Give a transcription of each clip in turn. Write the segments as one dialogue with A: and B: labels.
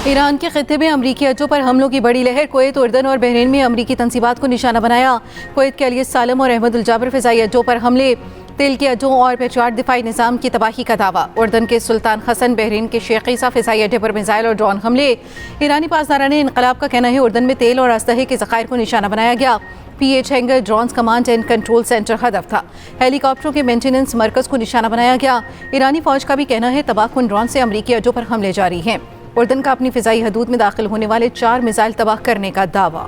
A: Iran के खित्ते में अमरीकी अड्डों पर हमलों की बड़ी लहर। कुवैत, उर्दन और बहरीन में अमरीकी तंसीबात को निशाना बनाया। कुवैत के अली सालम और अहमद उल जाबर फ़िज़ाई अड्डों पर हमले, तेल के अड्डों और पेट्रियट दिफाई निज़ाम की तबाही का दावा। उर्दन के सुल्तान हसन, बहरीन के शेख ईसा फ़िज़ाई अड्डे पर मिसाइल और ड्रोन हमले। ईरानी पासदारान इनकलाब का कहना है उर्दन में तेल और असलहे के ज़खायर को निशाना बनाया गया। PH hangar drones command and control centre हदफ था। हेलीकॉप्टरों के मेंटेनेंस मरकज़ को निशाना बनाया गया। ईरानी फ़ौज का भी कहना है तबाहकुन ड्रोन से अमरीकी अड्डों पर हमले जारी हैं। उर्दन का अपनी फ़िज़ाई हदूद में दाखिल होने वाले 4 मिसाइल तबाह करने का दावा।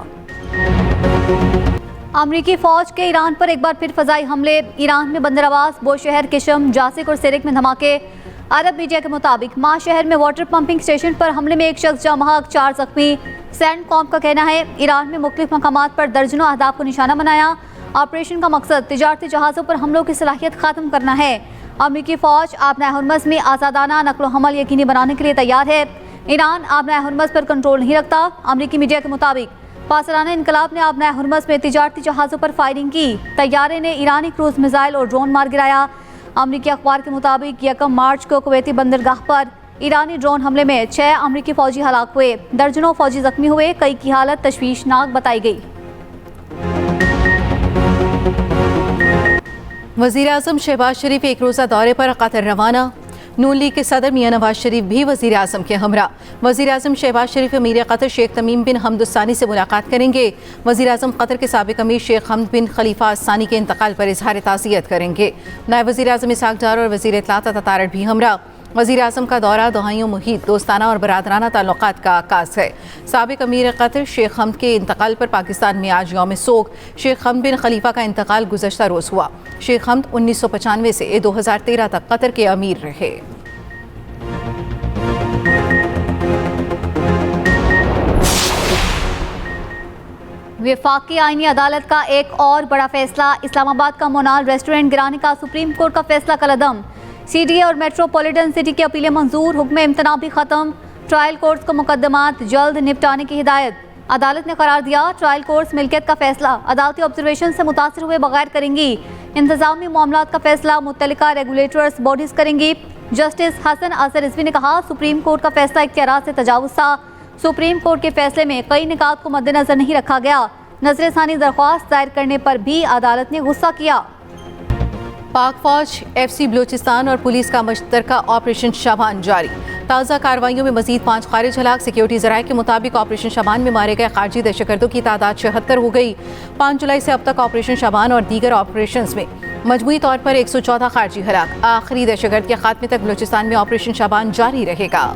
B: अमरीकी फ़ौज के ईरान पर एक बार फिर फ़ज़ाई हमले। ईरान में बंदर अब्बास, बोशहर, किशम, जासिक और सिरिक में धमाके। अरब मीडिया के मुताबिक मां शहर में वाटर पंपिंग स्टेशन पर हमले में एक शख्स जाँ बहक, 4 जख्मी। सैंडकॉम का कहना है ईरान में मुख्तलिफ मकामात पर दर्जनों अहदाफ को निशाना बनाया। ऑपरेशन का मकसद तिजारती जहाज़ों पर हमलों की सलाहियत ख़त्म करना है। अमरीकी फ़ौज आबनाए हुर्मुज़ में आज़ादाना नकलो हमल यकीनी बनाने के लिए तैयार है। ईरान आबनाए हुर्मुज़ पर कंट्रोल नहीं रखता। अमरीकी मीडिया के मुताबिक पासदारान इनकलाब ने आबनाए हुर्मुज़ में तिजारती जहाज़ों पर फायरिंग की। तैयारे ने ईरानी क्रूज मिसाइल और ड्रोन मार गिराया। अमरीकी अखबार के मुताबिक 1 मार्च को कुवैती बंदरगाह पर ईरानी ड्रोन हमले में 6 अमरीकी फ़ौजी हलाक हुए, दर्जनों फ़ौजी जख्मी हुए। कई की हालत तशवीशनाक बताई गई।
A: वज़ीर आज़म शहबाज शरीफ एक रोज़ा दौरे पर कतर रवाना। नून लीग के सदर मियां नवाज शरीफ भी वज़ीर आज़म के हमरा। वज़ीर आज़म शहबाज शरीफ अमीर कतर शेख तमीम बिन हमद सानी से मुलाकात करेंगे। वज़ीर आज़म कतर के साबिक़ अमीर शेख हमद बिन खलीफा सानी के इंतकाल पर इजहार ताज़ियत करेंगे। नायब वज़ीर आज़म इसहाक़ डार और वज़ीर इत्तलात तारड़ भी हमरा। वज़ीर आज़म का दौरा दुहाइयों मुहित दोस्ताना और बरादराना ताल्लुक़ात का आगाज़ है। साबिक़ अमीर कतर शेख हमद के इंतकाल पर पाकिस्तान में आज यौम सोग। शेख हमद बिन खलीफा का इंतकाल गुज़श्ता रोज़ हुआ। शेख हमद 1995 से 2013 तक कतर के अमीर रहे।
B: वफाकी आईनी अदालत का एक और बड़ा फैसला। इस्लामाबाद का मोनाल रेस्टोरेंट गिराने का सुप्रीम कोर्ट का फैसला कलअदम। CDA और मेट्रोपॉलिटन सिटी की अपीलें मंजूर, हुक्म इम्तना भी ख़त्म। ट्रायल कोर्ट्स को मुकदमात जल्द निपटाने की हिदायत। अदालत ने करार दिया ट्रायल कोर्ट्स मिल्कियत का फैसला अदालती ऑब्जर्वेशन से मुतासर हुए बगैर करेंगी। इंतजामी मामलात का फैसला मुत्तलिका रेगुलेटर्स बॉडीज करेंगी। जस्टिस हसन अजहर रिजवी ने कहा सुप्रीम कोर्ट का फैसला इख्तियारात से तजावुज़ था। सुप्रीम कोर्ट के फैसले में कई निकात को मद्देनजर नहीं रखा गया। नजरसानी दरख्वास्त दायर करने पर भी अदालत ने गुस्सा किया।
A: पाक फौज, FC बलूचिस्तान और पुलिस का मुश्तरका ऑपरेशन शाबान जारी। ताज़ा कार्रवाइयों में मजीद 5 खारिज हलाक। सिक्योरिटी ज़राए के मुताबिक ऑपरेशन शाबान में मारे गए खारजी दहशतगर्दों की तादाद 76 हो गई। 5 जुलाई से अब तक ऑपरेशन शाबान और दीगर ऑपरेशन में मजमूई तौर पर 114 खारजी हलाक। आखिरी दहशतगर्द के खात्मे तक बलूचिस्तान में ऑपरेशन शाबान जारी रहेगा।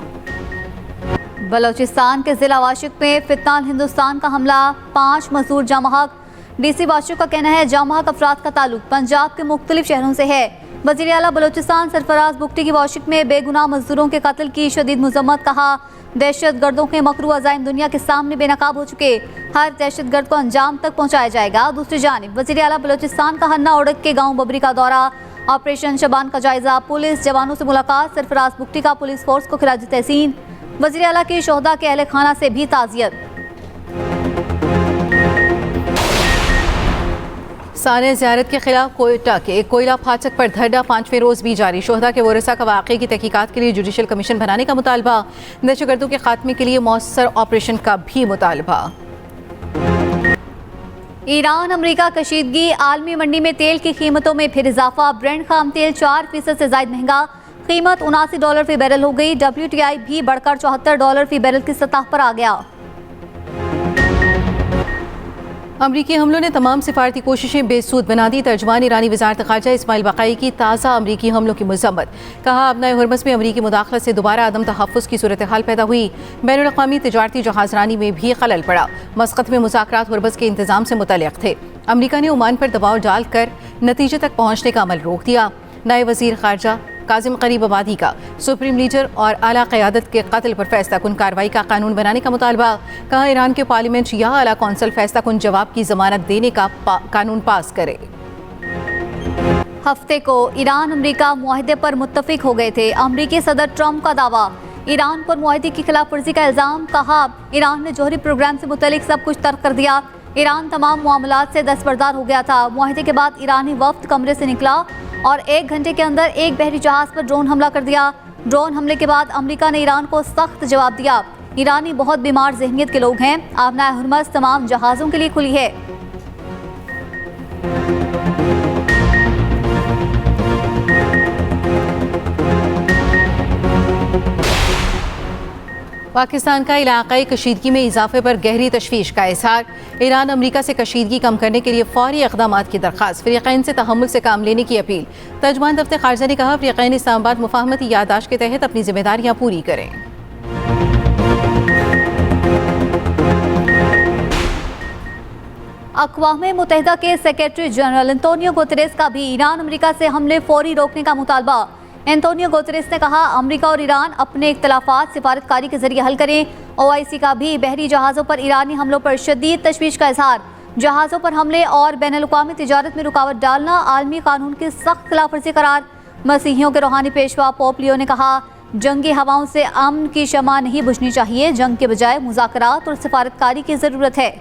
B: बलूचिस्तान के जिला वाशिक में फितनाल हिंदुस्तान का हमला, 5 मजदूर जाँ बहक। DC वाशिक का कहना है जाँ बहक अफराद का ताल्लुक पंजाब के मुख्तलिफ शहरों से है। वज़ीर आला बलूचिस्तान सरफराज बुगटी की वाशिक में बेगुनाह मजदूरों के कत्ल की शदीद मज़म्मत। कहा दहशत गर्दों के मकरू अज़ाइम दुनिया के सामने बेनकाब हो चुके, हर दहशत गर्द को अंजाम तक पहुँचाया जाएगा। दूसरी जानिब वज़ीर आला बलूचिस्तान का हन्ना उड़क के गाँव बबरी का दौरा, ऑपरेशन शबान का जायजा, पुलिस जवानों से मुलाकात। सरफराज बुगटी का पुलिस फोर्स को खिराज तहसीन। वज़ीर आला की शोहदा के अहले खाना से भी ताज़ियत।
A: सानिया ज़ियारत के खिलाफ कोयटा के कोयला फाटक पर धरना 5वें रोज़ भी जारी। शोहदा के वरसा का वाक़े की तहकीकात के लिए जुडिशल कमीशन बनाने का मुतालबा। दहशतगर्दों के खात्मे के लिए मौसर ऑपरेशन का भी मुतालबा।
B: ईरान अमरीका कशीदगी, आलमी मंडी में तेल की कीमतों में फिर इजाफा। ब्रेंट खाम तेल 4% से ज़ायद महंगा, कीमत $79 फी बैरल हो गई। WTI भी बढ़कर $74 फी बैरल की सतह पर आ गया।
A: अमरीकी हमलों ने तमाम सिफारती कोशिशें बेसूद बना दी। तर्जुमान ईरानी वज़ारत ख़ारजा इस्माइल बक़ाई की ताज़ा अमरीकी हमलों की मज़म्मत। कहा अबनाए हुर्मुज़ में अमरीकी मुदाखलत से दोबारा अदम तहफ़्फ़ुज़ की सूरत हाल पैदा हुई। बैनुल अक़वामी तिजारती जहाज़रानी में भी खलल पड़ा। मस्कत में मुज़ाकरात हुर्मुज़ के इंतज़ाम से मुतल्लिक़ थे। अमरीका ने ओमान पर दबाव डालकर नतीजे तक पहुँचने का अमल रोक दिया। नायब वज़ीर ख़ारजा काजिम करीब आबादी का सुप्रीम लीडर और आला क़यादत के कत्ल पर फैसला कुन कार्रवाई का कानून बनाने का मुतालबा। कहा ईरान के पार्लियामेंट या आला कौंसिल फैसला कुन जवाब की ज़मानत देने का कानून पास करे।
B: हफ्ते को ईरान अमरीका मुआहदे पर मुत्तफिक हो गए थे। अमरीकी सदर ट्रंप का दावा, ईरान पर मुआहदे की खिलाफ वर्जी का इल्ज़ाम। कहा ईरान ने जौहरी प्रोग्राम से मुतल्लिक सब कुछ तर्क कर दिया। ईरान तमाम मामलात से दस्तबरदार हो गया था। मुआहदे के बाद ईरानी वफ्द कमरे से निकला और 1 घंटे के अंदर एक बहरी जहाज पर ड्रोन हमला कर दिया। ड्रोन हमले के बाद अमेरिका ने ईरान को सख्त जवाब दिया। ईरानी बहुत बीमार ज़हनियत के लोग हैं। आबनाए हुर्मज़ तमाम जहाज़ों के लिए खुली है।
A: पाकिस्तान का इलाकाई कशीदगी में इजाफे पर गहरी तशवीश का इजहार। ईरान अमरीका से कशीदगी कम करने के लिए फौरी इक़दाम की दरख्वास्त। फ़रीक़ैन से तहम्मुल से काम लेने की अपील। तर्जुमान दफ्तर ख़ारजा ने कहा, फ़रीक़ैन इस्लामाबाद मुफ़ाहमती याददाश्त के तहत अपनी जिम्मेदारियाँ पूरी करें।
B: अक़वाम मुत्तहिदा के सेक्रेटरी जनरल एंटोनियो गुतेरेस का भी ईरान अमरीका से हमले फौरी रोकने का मुतालबा। एंटोनियो गुतेरेस ने कहा, अमरीका और ईरान अपने इख्तलाफात सिफारतकारी के जरिए हल करें। OIC का भी बहरी जहाज़ों पर ईरानी हमलों पर शदीद तशवीश का इजहार। जहाज़ों पर हमले और बैनुल-अक़वामी तिजारत में रुकावट डालना आलमी कानून की सख्त खिलाफवर्जी करार। मसीहियों के रूहानी पेशवा पोप लियो ने कहा, जंगी हवाओं से अमन की शमा नहीं बुझनी चाहिए, जंग के बजाय मुज़ाकरात और सिफारतकारी की ज़रूरत है।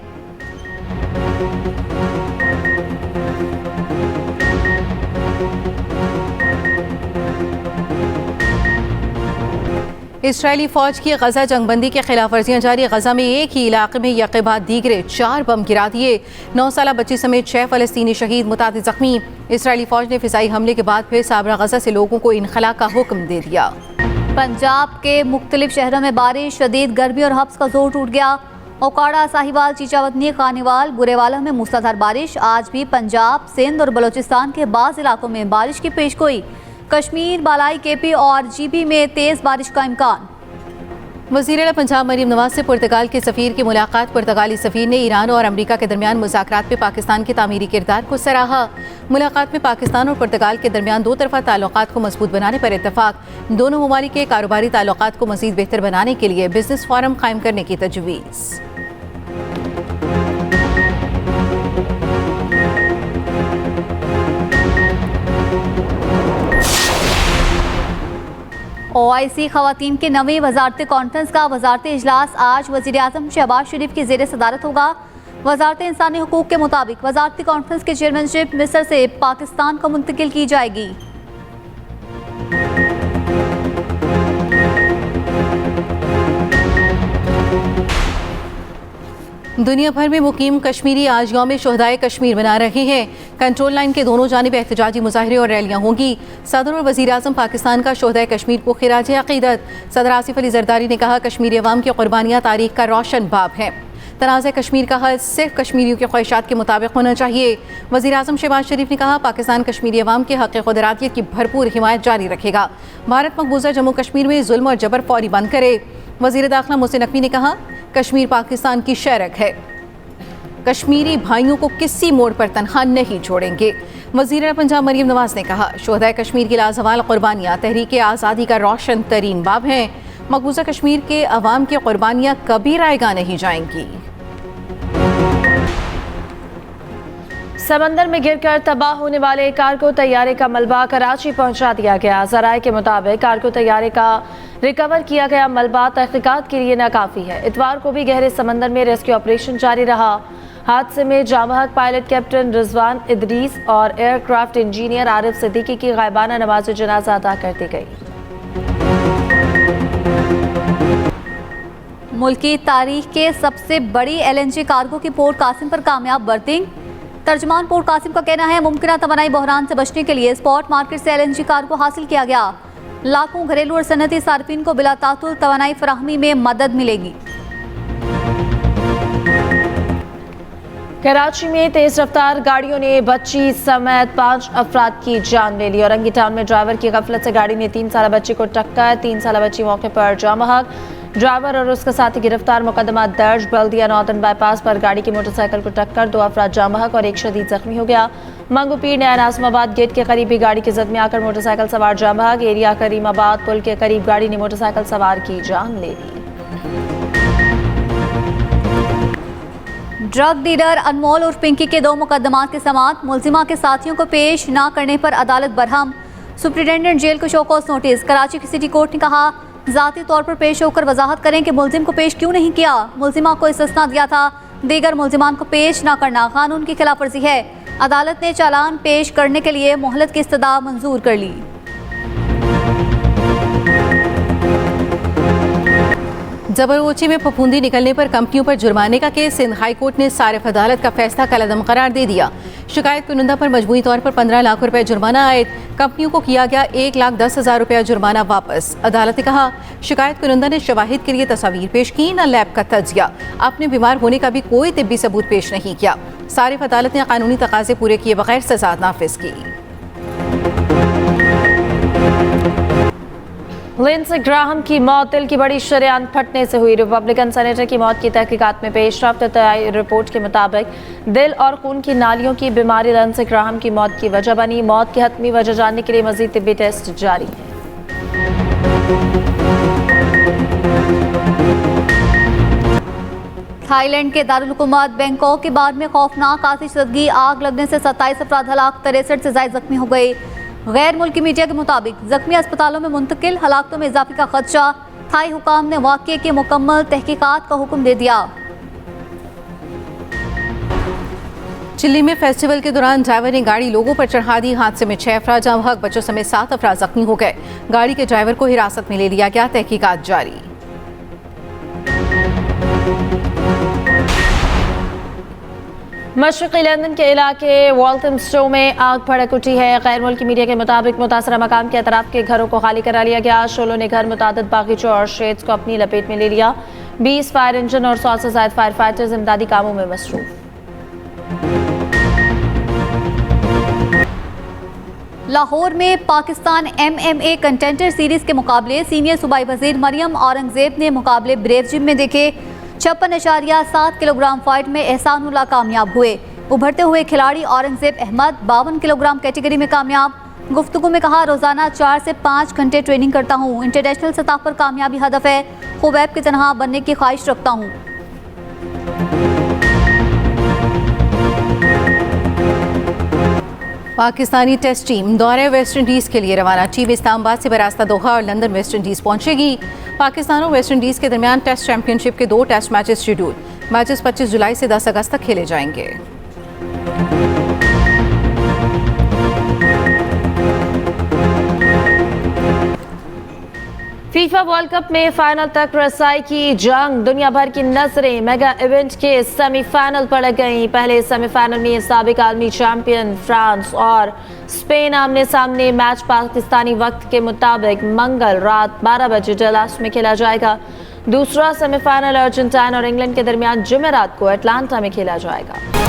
A: इसराइली फ़ौज की गजा जंगबंदी के खिलाफ वर्जियाँ जारी। गजा में एक ही इलाके में यके बाद दीगरे 4 बम गिरा दिए। 9 साला बच्ची समेत 6 फ़लस्तीनी शहीद, मुतादिद ज़ख्मी। इसराइली फ़ौज ने फ़िज़ाई हमले के बाद फिर साबरा गजा से लोगों को इनखला का हुक्म दे दिया।
B: पंजाब के मुख्तलिफ शहरों में बारिश, शदीद गर्मी और हब्स का जोर टूट गया। ओकाड़ा, साहिवाल, चीचावतनी, खानीवाल, बुरेवाला में मूसलाधार बारिश। आज भी पंजाब, सिंध और बलोचिस्तान के बाज़ इलाकों में बारिश की पेशगोई। कश्मीर, बालाई, KP और GB में तेज़ बारिश का इम्कान।
A: वज़ीर-ए-आला पंजाब मरीम नवाज से पुर्तगाल के सफ़ीर की मुलाकात। पुर्तगाली सफ़ीर ने ईरान और अमरीका के दरमियान मुज़ाकरात पे पाकिस्तान के तामीरी किरदार को सराहा। मुलाकात में पाकिस्तान और पुर्तगाल के दरमियान दो तरफ़ा ताल्लुकात को मजबूत बनाने पर इत्तफ़ाक। दोनों ममालिक के कारोबारी ताल्लुकात को मज़ीद बेहतर बनाने के लिए बिजनेस फोरम कायम करने की तजवीज़।
B: OIC ख़वातीन के नवी वजारती कॉन्फ्रेंस का वजारती इजलास आज वज़ीर-ए-आज़म शहबाज शरीफ की ज़ेर सदारत होगा। वजारत इंसानी हुकूक के मुताबिक वजारती कॉन्फ्रेंस की चेयरमैनशिप मिस्र से पाकिस्तान को मुंतकिल की जाएगी।
A: दुनिया भर में मुकीम कश्मीरी आज यौम शोहदाए कश्मीर मना रहे हैं। कंट्रोल लाइन के दोनों जानिब एहतजाजी मुजाहरे और रैलियाँ होंगी। सदर और वज़ीर आज़म पाकिस्तान का शोहदाए कश्मीर को खिराज अक़ीदत। सदर आसिफ अली ज़रदारी ने कहा, कश्मीरी अवाम की कुर्बानियाँ तारीख का रोशन बाब है। तनाज़ कश्मीर का हल सिर्फ कश्मीरियों के ख्वाहिशात के मुताबिक होना चाहिए। वज़ीर आज़म शहबाज शरीफ ने कहा, पाकिस्तान कश्मीरी अवाम के हक़ खुदरातियत की भरपूर हिमायत जारी रखेगा। भारत मकबूजा जम्मू कश्मीर में जुल्म और जबर फौरी बंद करे। वज़ीर दाखिला मोहसिन नकवी ने कहा, कश्मीर पाकिस्तान की शरक है, कश्मीरी भाइयों को किसी मोड़ पर तनहा नहीं छोड़ेंगे। वज़ीर पंजाब मरीम नवाज ने कहा, शोहदाए कश्मीर की लाजवाल कुर्बानियाँ तहरीक आज़ादी का रोशन तरीन बाब हैं। मकबूजा कश्मीर के अवाम की कुर्बानियाँ कभी रायगा नहीं जाएंगी।
C: समंदर में गिरकर तबाह होने वाले कार्गो तैयारे का मलबा कराची पहुंचा दिया गया। ज़राए के मुताबिक कार्गो तैयारे का रिकवर किया गया मलबा तहकीकात के लिए नाकाफी है। इतवार को भी गहरे समंदर में रेस्क्यू ऑपरेशन जारी रहा। हादसे में जामहक पायलट कैप्टन रिजवान इदरीस और एयरक्राफ्ट इंजीनियर आरिफ सिद्दीकी की गायबाना नमाज जनाजा अदा कर दी गई।
B: मुल्की तारीख के सबसे बड़ी LNG कार्गो की पोर्ट कासिम पर कामयाब बर्थिंग। तर्जमान पोर्ट कासिम का कहना है, मुमकिन तवानाई बहरान से बचने के लिए स्पॉट मार्केट से LNG कार्गो हासिल किया गया। लाखों घरेलू और सनती सार्फिन को बिला तातुल तवानाई फराहमी में मदद मिलेगी।
C: कराची में तेज रफ्तार गाड़ियों ने बच्ची समेत 5 अफराद की जान ले ली। औरंगी टाउन में ड्राइवर की गफलत से गाड़ी ने 3 साला बच्ची को टक्कर। 3 साला बच्ची मौके पर जामहक। ड्राइवर और उसका साथी गिरफ्तार। मुकदमा दर्ज। बल्दिया नॉर्दर्न बाईपास पर गाड़ी की मोटरसाइकिल को टक्कर। 2 अफराद जामहक और 1 शदीद जख्मी हो गया। मंगूपीर नया नाज़िमाबाद गेट के करीब भी गाड़ी की जद में आकर मोटरसाइकिल सवार जामहक। एरिया करीमाबाद पुल के करीब गाड़ी ने मोटरसाइकिल सवार की जान ले ली।
B: ड्रग डीलर अनमोल और पिंकी के 2 मुकदमात के समात। मुलजिमा के साथियों को पेश न करने पर अदालत बरहम। सुप्रिटेंडेंट जेल को शोकॉज नोटिस। कराची की सिटी कोर्ट ने कहा, ज़ाती तौर पर पेश होकर वजाहत करें कि मुलजिम को पेश क्यों नहीं किया। मुलजिमा को इस्तिस्ना दिया था, दीगर मुलजिमान को पेश न करना कानून की खिलाफ वर्जी है। अदालत ने चालान पेश करने के लिए मोहलत की इस्तदा मंजूर कर ली।
A: जबरदस्ती में फफूंदी निकलने पर कंपनियों पर जुर्माने का केस। सिंध हाई कोर्ट ने सारिफ अदालत का फैसला कलअदम करार दे दिया। शिकायत कुनिंदा पर मजबूरी तौर पर 15 लाख रुपए जुर्माना आयद। कंपनियों को किया गया 1,10,000 रुपया जुर्माना वापस। अदालत ने कहा शिकायत कुनिंदा ने शवाहिद के लिए तस्वीर पेश की, न लैब का तजिया। अपने बीमार होने का भी कोई तिब्बी सबूत पेश नहीं किया। सारिफ अदालत ने कानूनी तकाजे पूरे किए बगैर सजा नाफिज की।
C: लिंडसे ग्राहम की मौत दिल की बड़ी शरेआन फटने से हुई। रिपब्लिकन सेनेटर की मौत की तहकीकात में पेशरफ्त तय रिपोर्ट के मुताबिक दिल और खून की नालियों की बीमारी लिंडसे ग्राहम की मौत की वजह बनी। मौत की हतमी वजह जानने के लिए मजीद तिब्बी टेस्ट जारी है।
B: थाईलैंड के दारुल हुकूमत बैंकॉक के बाद में खौफनाक आतिशबाजी, आग लगने से 27 अफराद हलाक, 63 से ज्यादा जख्मी हो गए। गैर मुल्की मीडिया के मुताबिक जख्मी अस्पतालों में मुंतकिल, हलाकतों में इजाफे का खदशा। थाई हुकाम ने वाक़ये की मुकम्मल तहकीकात का हुक्म दे दिया।
A: चिल्ली में फेस्टिवल के दौरान ड्राइवर ने गाड़ी लोगों पर चढ़ा दी। हादसे में 6 अफराद जहाँ हक, बच्चों समेत 7 अफराद जख्मी हो गए। गाड़ी के ड्राइवर को हिरासत में ले लिया गया, तहकीकात जारी।
C: मशरक़ी लंदन के इलाके वॉल्थमस्टो में आग भड़क उठी है। गैर मुल्की मीडिया के मुताबिक मुतासरा मकाम के अतराफ के घरों को खाली करा लिया गया। शोलों ने घर मुतादिद बागीचों और शेड्स को अपनी लपेट में ले लिया। 20 फायर इंजन और 100 से ज्यादा फायर फाइटर्स इमदादी कामों में मसरूफ।
B: लाहौर में पाकिस्तान MMA कंटेंटर सीरीज के मुकाबले सीनियर सूबाई वजीर मरियम औरंगजेब ने मुकाबले ब्रेव जिम में देखे। 56.7 किलोग्राम फाइट में एहसानुल्लाह कामयाब हुए। उभरते हुए खिलाड़ी औरंगजेब अहमद 52 किलोग्राम कैटेगरी में कामयाब। गुफ्तगू में कहा रोजाना 4 से 5 घंटे ट्रेनिंग करता हूँ। इंटरनेशनल सतह पर कामयाबी हदफ है। खुबैब की तरह बनने की ख्वाहिश रखता हूँ।
A: पाकिस्तानी टेस्ट टीम दौरे वेस्ट इंडीज के लिए रवाना। टीम इस्लामाबाद से बरास्ता दोहा और लंदन वेस्ट इंडीज पहुंचेगी। पाकिस्तान और वेस्ट इंडीज के दरमियान टेस्ट चैंपियनशिप के 2 टेस्ट मैचेस शेड्यूल। मैचेस 25 जुलाई से 10 अगस्त तक खेले जाएंगे।
C: फीफा वर्ल्ड कप में फाइनल तक रसाई की जंग। दुनिया भर की नजरें मेगा इवेंट के सेमीफाइनल पर लग गईं। पहले सेमीफाइनल में साबिक आलमी चैंपियन फ्रांस और स्पेन आमने सामने। मैच पाकिस्तानी वक्त के मुताबिक मंगल रात 12 बजे डलास में खेला जाएगा। दूसरा सेमीफाइनल अर्जेंटीना और इंग्लैंड के दरमियान जुमेरात को अटलांटा में खेला जाएगा।